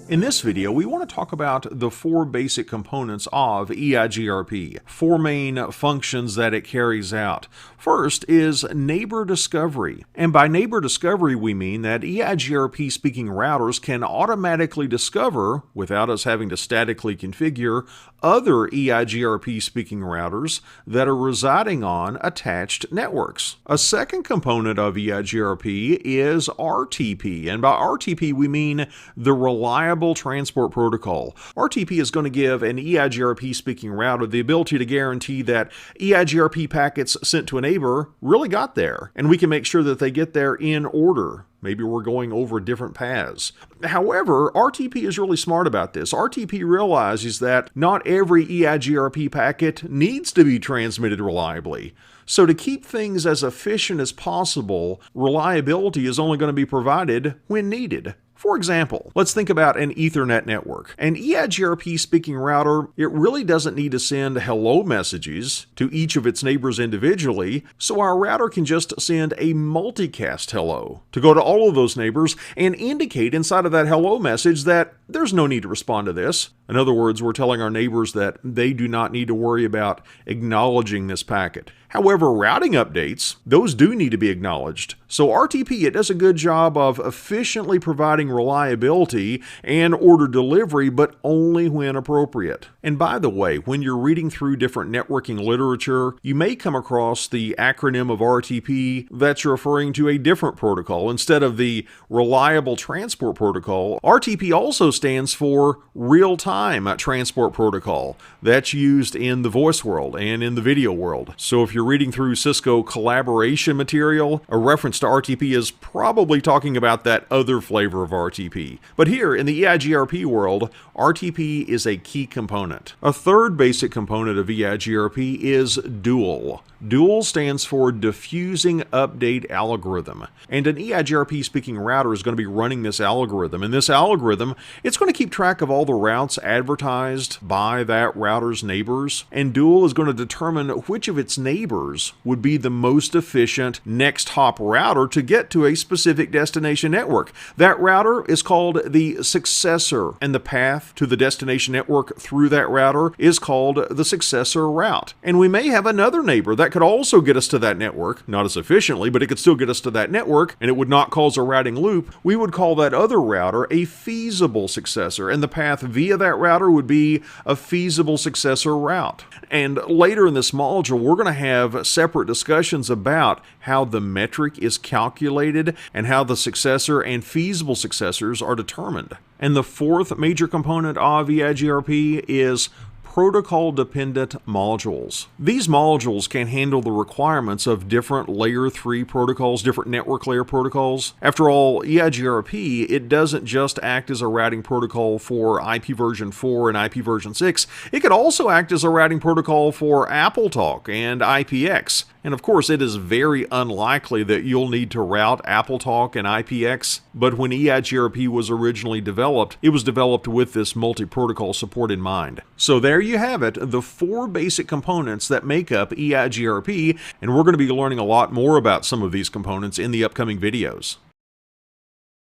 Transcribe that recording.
In this video, we want to talk about the four basic components of EIGRP, four main functions that it carries out. First is neighbor discovery. And by neighbor discovery, we mean that EIGRP speaking routers can automatically discover, without us having to statically configure, other EIGRP speaking routers that are residing on attached networks. A second component of EIGRP is RTP. And by RTP, we mean the reliable transport protocol. RTP is going to give an EIGRP speaking router the ability to guarantee that EIGRP packets sent to a neighbor really got there, and we can make sure that they get there in order. Maybe we're going over different paths. However, RTP is really smart about this. RTP realizes that not every EIGRP packet needs to be transmitted reliably. So to keep things as efficient as possible, reliability is only going to be provided when needed. For example, let's think about an Ethernet network. An EIGRP speaking router, it really doesn't need to send hello messages to each of its neighbors individually, so our router can just send a multicast hello to go to all of those neighbors and indicate inside of that hello message that there's no need to respond to this. In other words, we're telling our neighbors that they do not need to worry about acknowledging this packet. However, routing updates, those do need to be acknowledged. So RTP, it does a good job of efficiently providing reliability and order delivery, but only when appropriate. And by the way, when you're reading through different networking literature, you may come across the acronym of RTP that's referring to a different protocol. Instead of the Reliable Transport Protocol, RTP also stands for Real-Time Transport Protocol. That's used in the voice world and in the video world. So if you're reading through Cisco collaboration material, a reference to RTP is probably talking about that other flavor of RTP. But here in the EIGRP world, RTP is a key component. A third basic component of EIGRP is dual. Dual stands for Diffusing Update Algorithm. And an EIGRP speaking router is going to be running this algorithm. And this algorithm, it's going to keep track of all the routes advertised by that router's neighbors. And dual is going to determine which of its neighbors would be the most efficient next hop router to get to a specific destination network. That router is called the successor, and the path to the destination network through that router is called the successor route. And we may have another neighbor that could also get us to that network, not as efficiently, but it could still get us to that network, and it would not cause a routing loop. We would call that other router a feasible successor, and the path via that router would be a feasible successor route. And later in this module, we're going to have separate discussions about how the metric is calculated and how the successor and feasible successors are determined. And the fourth major component of EIGRP is protocol-dependent modules. These modules can handle the requirements of different layer 3 protocols, different network layer protocols. After all, EIGRP, it doesn't just act as a routing protocol for IP version 4 and IP version 6. It could also act as a routing protocol for AppleTalk and IPX. And of course, it is very unlikely that you'll need to route AppleTalk and IPX, but when EIGRP was originally developed, it was developed with this multi-protocol support in mind. So there you have it, the four basic components that make up EIGRP, and we're going to be learning a lot more about some of these components in the upcoming videos.